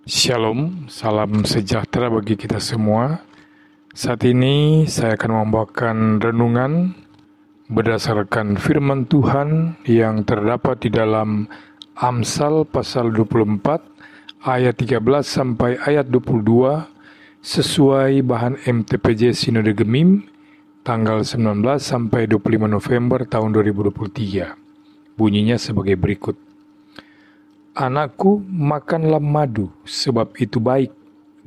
Shalom, salam sejahtera bagi kita semua. Saat ini saya akan membawakan renungan berdasarkan firman Tuhan yang terdapat di dalam Amsal pasal 24 ayat 13 sampai ayat 22 sesuai bahan MTPJ Sinode Gemim tanggal 19 sampai 25 November tahun 2023. Bunyinya sebagai berikut. Anakku, makanlah madu, sebab itu baik,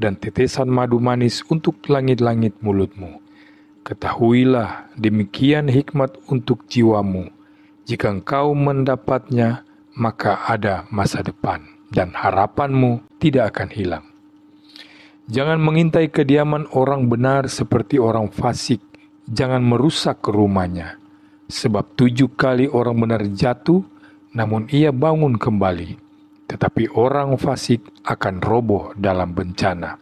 dan tetesan madu manis untuk langit-langit mulutmu. Ketahuilah, demikian hikmat untuk jiwamu. Jika engkau mendapatnya, maka ada masa depan, dan harapanmu tidak akan hilang. Jangan mengintai kediaman orang benar seperti orang fasik. Jangan merusak rumahnya, sebab 7 kali orang benar jatuh, namun ia bangun kembali. Tetapi orang fasik akan roboh dalam bencana.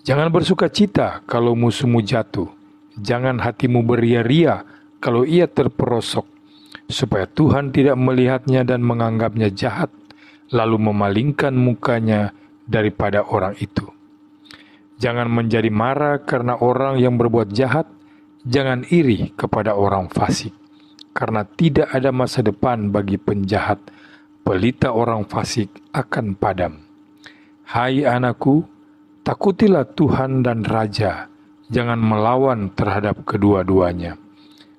Jangan bersuka cita kalau musuhmu jatuh. Jangan hatimu beria-ria kalau ia terperosok, supaya Tuhan tidak melihatnya dan menganggapnya jahat, lalu memalingkan mukanya daripada orang itu. Jangan menjadi marah karena orang yang berbuat jahat. Jangan iri kepada orang fasik, karena tidak ada masa depan bagi penjahat. Pelita orang fasik akan padam. Hai anakku, takutilah Tuhan dan Raja, jangan melawan terhadap kedua-duanya.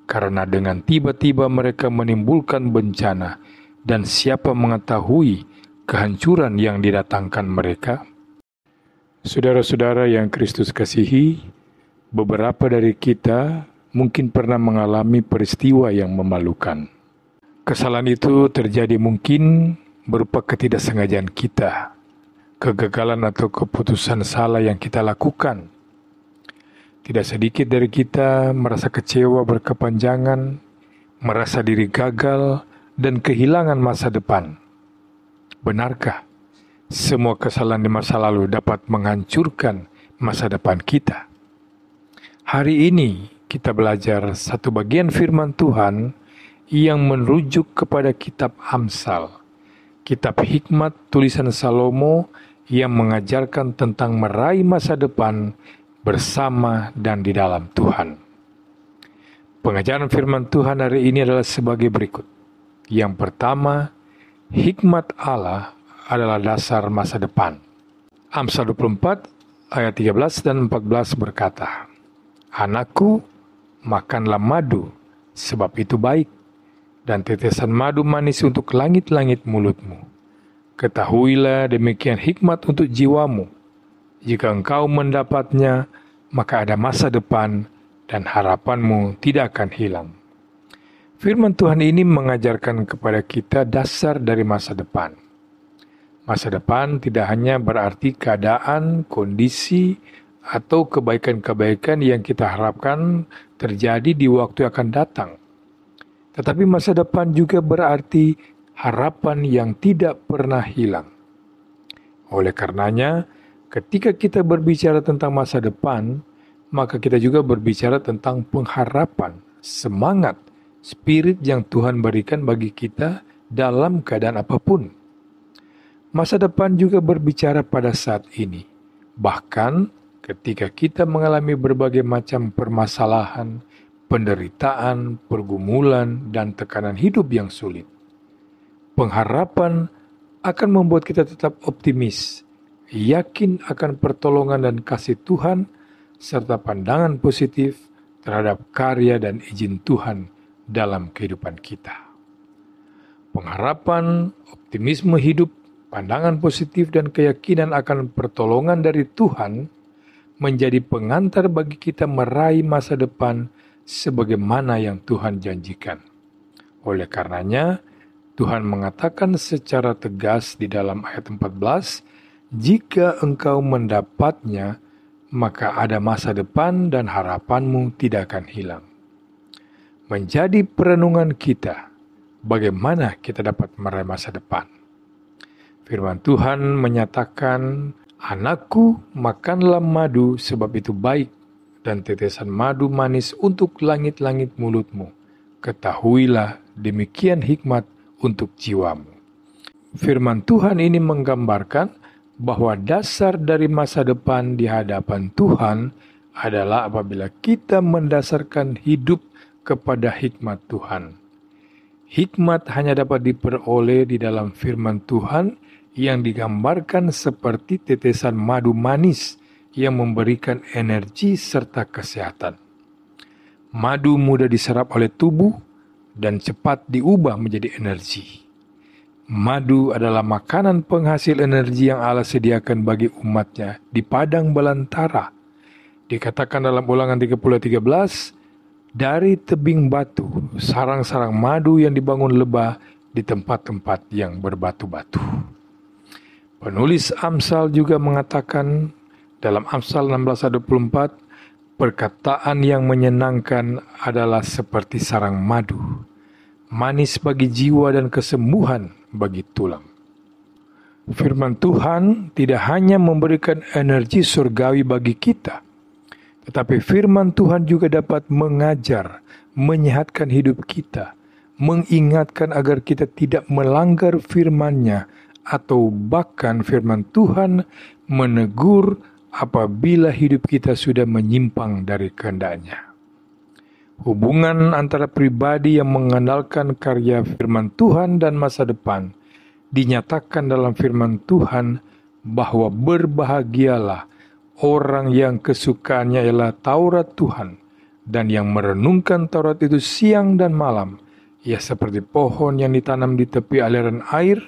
Karena dengan tiba-tiba mereka menimbulkan bencana, dan siapa mengetahui kehancuran yang didatangkan mereka? Saudara-saudara yang Kristus kasihi, beberapa dari kita mungkin pernah mengalami peristiwa yang memalukan. Kesalahan itu terjadi mungkin berupa ketidaksengajaan kita, kegagalan atau keputusan salah yang kita lakukan. Tidak sedikit dari kita merasa kecewa berkepanjangan, merasa diri gagal, dan kehilangan masa depan. Benarkah semua kesalahan di masa lalu dapat menghancurkan masa depan kita? Hari ini kita belajar satu bagian firman Tuhan yang merujuk kepada kitab Amsal, kitab hikmat tulisan Salomo yang mengajarkan tentang meraih masa depan bersama dan di dalam Tuhan. Pengajaran firman Tuhan hari ini adalah sebagai berikut. Yang pertama, hikmat Allah adalah dasar masa depan. Amsal 24 ayat 13 dan 14 berkata, Anakku, makanlah madu, sebab itu baik, dan tetesan madu manis untuk langit-langit mulutmu. Ketahuilah demikian hikmat untuk jiwamu. Jika engkau mendapatnya, maka ada masa depan dan harapanmu tidak akan hilang. Firman Tuhan ini mengajarkan kepada kita dasar dari masa depan. Masa depan tidak hanya berarti keadaan, kondisi, atau kebaikan-kebaikan yang kita harapkan terjadi di waktu yang akan datang. Tetapi masa depan juga berarti harapan yang tidak pernah hilang. Oleh karenanya, ketika kita berbicara tentang masa depan, maka kita juga berbicara tentang pengharapan, semangat, spirit yang Tuhan berikan bagi kita dalam keadaan apapun. Masa depan juga berbicara pada saat ini. Bahkan ketika kita mengalami berbagai macam permasalahan, penderitaan, pergumulan, dan tekanan hidup yang sulit. Pengharapan akan membuat kita tetap optimis, yakin akan pertolongan dan kasih Tuhan, serta pandangan positif terhadap karya dan izin Tuhan dalam kehidupan kita. Pengharapan, optimisme hidup, pandangan positif, dan keyakinan akan pertolongan dari Tuhan menjadi pengantar bagi kita meraih masa depan sebagaimana yang Tuhan janjikan. Oleh karenanya, Tuhan mengatakan secara tegas di dalam ayat 14, jika engkau mendapatnya, maka ada masa depan dan harapanmu tidak akan hilang. Menjadi perenungan kita, bagaimana kita dapat meraih masa depan. Firman Tuhan menyatakan, Anakku, makanlah madu sebab itu baik, dan tetesan madu manis untuk langit-langit mulutmu. Ketahuilah demikian hikmat untuk jiwamu. Firman Tuhan ini menggambarkan bahwa dasar dari masa depan di hadapan Tuhan adalah apabila kita mendasarkan hidup kepada hikmat Tuhan. Hikmat hanya dapat diperoleh di dalam firman Tuhan yang digambarkan seperti tetesan madu manis yang memberikan energi serta kesehatan. Madu mudah diserap oleh tubuh dan cepat diubah menjadi energi. Madu adalah makanan penghasil energi yang Allah sediakan bagi umatnya di padang belantara. Dikatakan dalam Ulangan 30:13, dari tebing batu, sarang-sarang madu yang dibangun lebah di tempat-tempat yang berbatu-batu. Penulis Amsal juga mengatakan dalam Amsal 16:24, perkataan yang menyenangkan adalah seperti sarang madu, manis bagi jiwa dan kesembuhan bagi tulang. Firman Tuhan tidak hanya memberikan energi surgawi bagi kita, tetapi firman Tuhan juga dapat mengajar, menyehatkan hidup kita, mengingatkan agar kita tidak melanggar firman-Nya, atau bahkan firman Tuhan menegur apabila hidup kita sudah menyimpang dari kehendak-Nya. Hubungan antara pribadi yang mengandalkan karya firman Tuhan dan masa depan dinyatakan dalam firman Tuhan bahwa berbahagialah orang yang kesukaannya ialah Taurat Tuhan dan yang merenungkan Taurat itu siang dan malam. Ia seperti pohon yang ditanam di tepi aliran air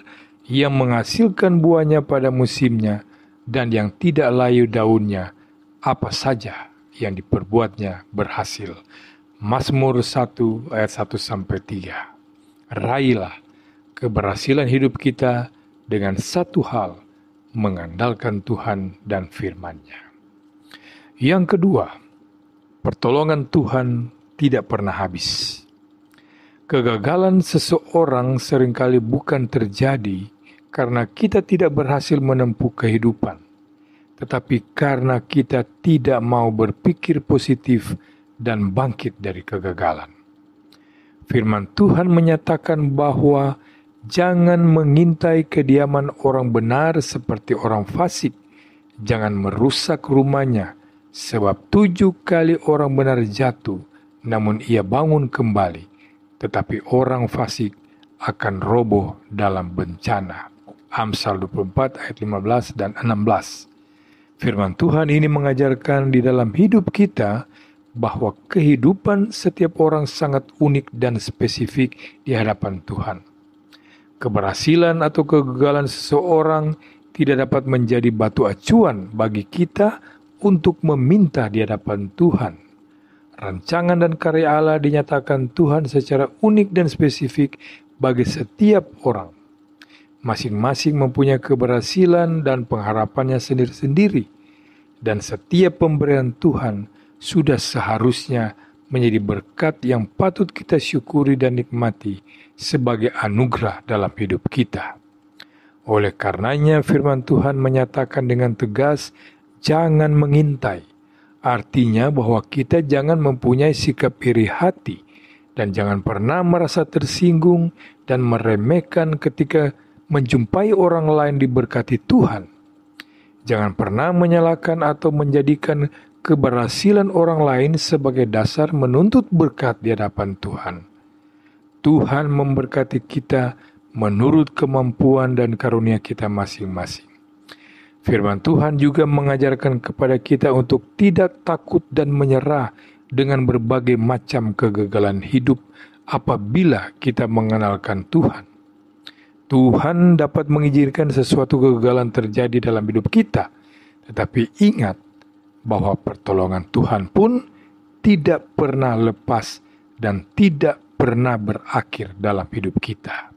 yang menghasilkan buahnya pada musimnya dan yang tidak layu daunnya, apa saja yang diperbuatnya berhasil. Mazmur 1 ayat 1-3. Raihlah keberhasilan hidup kita dengan satu hal, mengandalkan Tuhan dan firman-Nya. Yang kedua, pertolongan Tuhan tidak pernah habis. Kegagalan seseorang seringkali bukan terjadi karena kita tidak berhasil menempuh kehidupan, tetapi karena kita tidak mau berpikir positif dan bangkit dari kegagalan. Firman Tuhan menyatakan bahwa jangan mengintai kediaman orang benar seperti orang fasik. Jangan merusak rumahnya, sebab 7 kali orang benar jatuh, namun ia bangun kembali. Tetapi orang fasik akan roboh dalam bencana. Amsal 24 ayat 15 dan 16. Firman Tuhan ini mengajarkan di dalam hidup kita bahwa kehidupan setiap orang sangat unik dan spesifik di hadapan Tuhan. Keberhasilan atau kegagalan seseorang tidak dapat menjadi batu acuan bagi kita untuk meminta di hadapan Tuhan. Rancangan dan karya Allah dinyatakan Tuhan secara unik dan spesifik bagi setiap orang. Masing-masing mempunyai keberhasilan dan pengharapannya sendiri-sendiri, dan setiap pemberian Tuhan sudah seharusnya menjadi berkat yang patut kita syukuri dan nikmati sebagai anugerah dalam hidup kita. Oleh karenanya firman Tuhan menyatakan dengan tegas, jangan mengintai. Artinya bahwa kita jangan mempunyai sikap iri hati dan jangan pernah merasa tersinggung dan meremehkan ketika menjumpai orang lain diberkati Tuhan. Jangan pernah menyalahkan atau menjadikan keberhasilan orang lain sebagai dasar menuntut berkat di hadapan Tuhan. Tuhan memberkati kita menurut kemampuan dan karunia kita masing-masing. Firman Tuhan juga mengajarkan kepada kita untuk tidak takut dan menyerah dengan berbagai macam kegagalan hidup apabila kita mengenalkan Tuhan. Tuhan dapat mengizinkan sesuatu kegagalan terjadi dalam hidup kita, tetapi ingat bahwa pertolongan Tuhan pun tidak pernah lepas dan tidak pernah berakhir dalam hidup kita.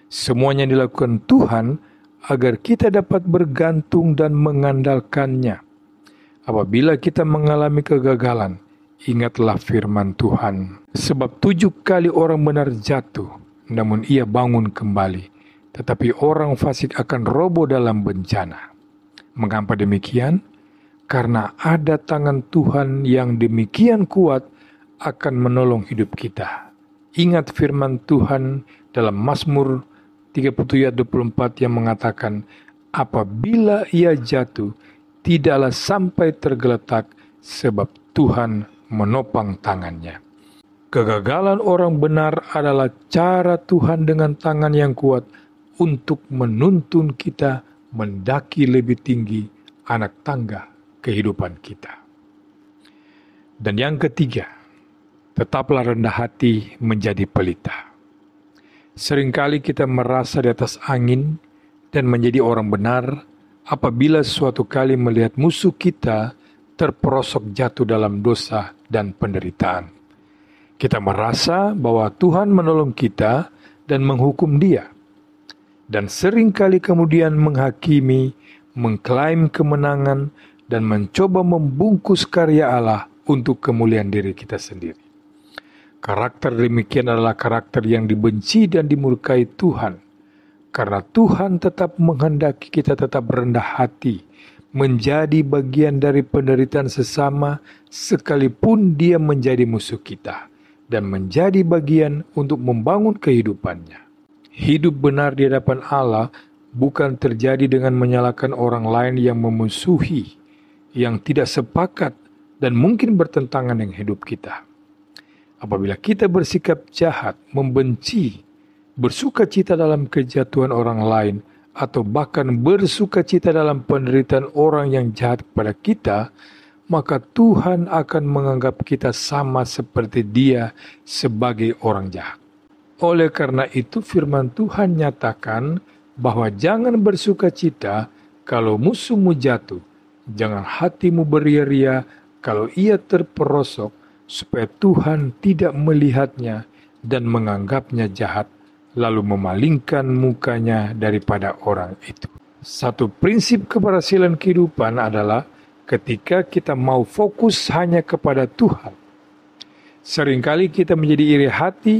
Semuanya dilakukan Tuhan agar kita dapat bergantung dan mengandalkannya. Apabila kita mengalami kegagalan, ingatlah firman Tuhan. Sebab 7 kali orang benar jatuh, namun ia bangun kembali. Tetapi orang fasik akan roboh dalam bencana. Mengapa demikian? Karena ada tangan Tuhan yang demikian kuat akan menolong hidup kita. Ingat firman Tuhan dalam Mazmur 37 ayat 24 yang mengatakan, apabila ia jatuh, tidaklah sampai tergeletak sebab Tuhan menopang tangannya. Kegagalan orang benar adalah cara Tuhan dengan tangan yang kuat untuk menuntun kita mendaki lebih tinggi anak tangga kehidupan kita. Dan yang ketiga, tetaplah rendah hati menjadi pelita. Seringkali kita merasa di atas angin dan menjadi orang benar apabila suatu kali melihat musuh kita terperosok jatuh dalam dosa dan penderitaan. Kita merasa bahwa Tuhan menolong kita dan menghukum dia. Dan seringkali kemudian menghakimi, mengklaim kemenangan, dan mencoba membungkus karya Allah untuk kemuliaan diri kita sendiri. Karakter demikian adalah karakter yang dibenci dan dimurkai Tuhan. Karena Tuhan tetap menghendaki kita tetap rendah hati, menjadi bagian dari penderitaan sesama sekalipun dia menjadi musuh kita, dan menjadi bagian untuk membangun kehidupannya. Hidup benar di hadapan Allah bukan terjadi dengan menyalahkan orang lain yang memusuhi, yang tidak sepakat, dan mungkin bertentangan dengan hidup kita. Apabila kita bersikap jahat, membenci, bersukacita dalam kejatuhan orang lain, atau bahkan bersukacita dalam penderitaan orang yang jahat kepada kita, maka Tuhan akan menganggap kita sama seperti Dia sebagai orang jahat. Oleh karena itu firman Tuhan nyatakan bahwa jangan bersukacita kalau musuhmu jatuh, jangan hatimu beria-ria kalau ia terperosok, supaya Tuhan tidak melihatnya dan menganggapnya jahat, lalu memalingkan mukanya daripada orang itu. Satu prinsip keberhasilan kehidupan adalah ketika kita mau fokus hanya kepada Tuhan. Seringkali kita menjadi iri hati,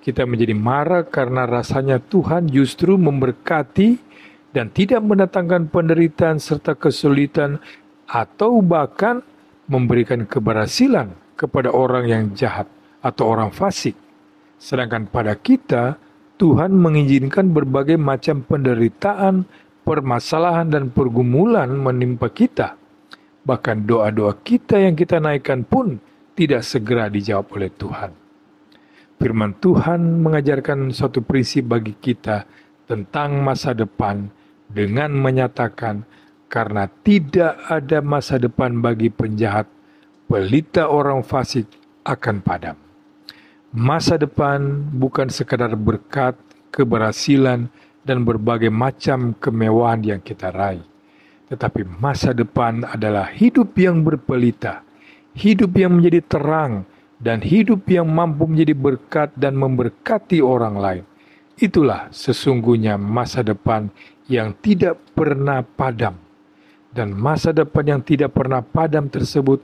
kita menjadi marah karena rasanya Tuhan justru memberkati dan tidak mendatangkan penderitaan serta kesulitan, atau bahkan memberikan keberhasilan kepada orang yang jahat atau orang fasik. Sedangkan pada kita, Tuhan mengizinkan berbagai macam penderitaan, permasalahan, dan pergumulan menimpa kita. Bahkan doa-doa kita yang kita naikkan pun tidak segera dijawab oleh Tuhan. Firman Tuhan mengajarkan suatu prinsip bagi kita tentang masa depan dengan menyatakan, karena tidak ada masa depan bagi penjahat, pelita orang fasik akan padam. Masa depan bukan sekadar berkat, keberhasilan, dan berbagai macam kemewahan yang kita raih. Tetapi masa depan adalah hidup yang berpelita, hidup yang menjadi terang, dan hidup yang mampu menjadi berkat dan memberkati orang lain. Itulah sesungguhnya masa depan yang tidak pernah padam. Dan masa depan yang tidak pernah padam tersebut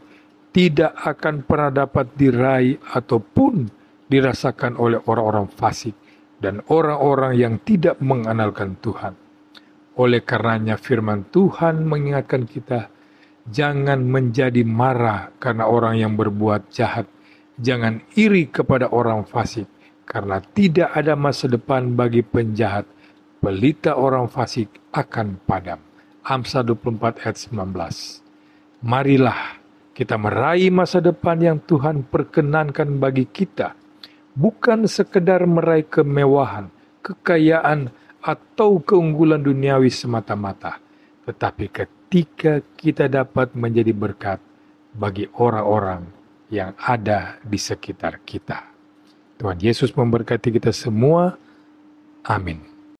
tidak akan pernah dapat diraih ataupun dirasakan oleh orang-orang fasik dan orang-orang yang tidak mengandalkan Tuhan. Oleh karenanya firman Tuhan mengingatkan kita, jangan menjadi marah karena orang yang berbuat jahat. Jangan iri kepada orang fasik, karena tidak ada masa depan bagi penjahat. Pelita orang fasik akan padam. Amsal 24 ayat 19. Marilah kita meraih masa depan yang Tuhan perkenankan bagi kita. Bukan sekedar meraih kemewahan, kekayaan, atau keunggulan duniawi semata-mata. Tetapi ketika kita dapat menjadi berkat bagi orang-orang yang ada di sekitar kita. Tuhan Yesus memberkati kita semua. Amin.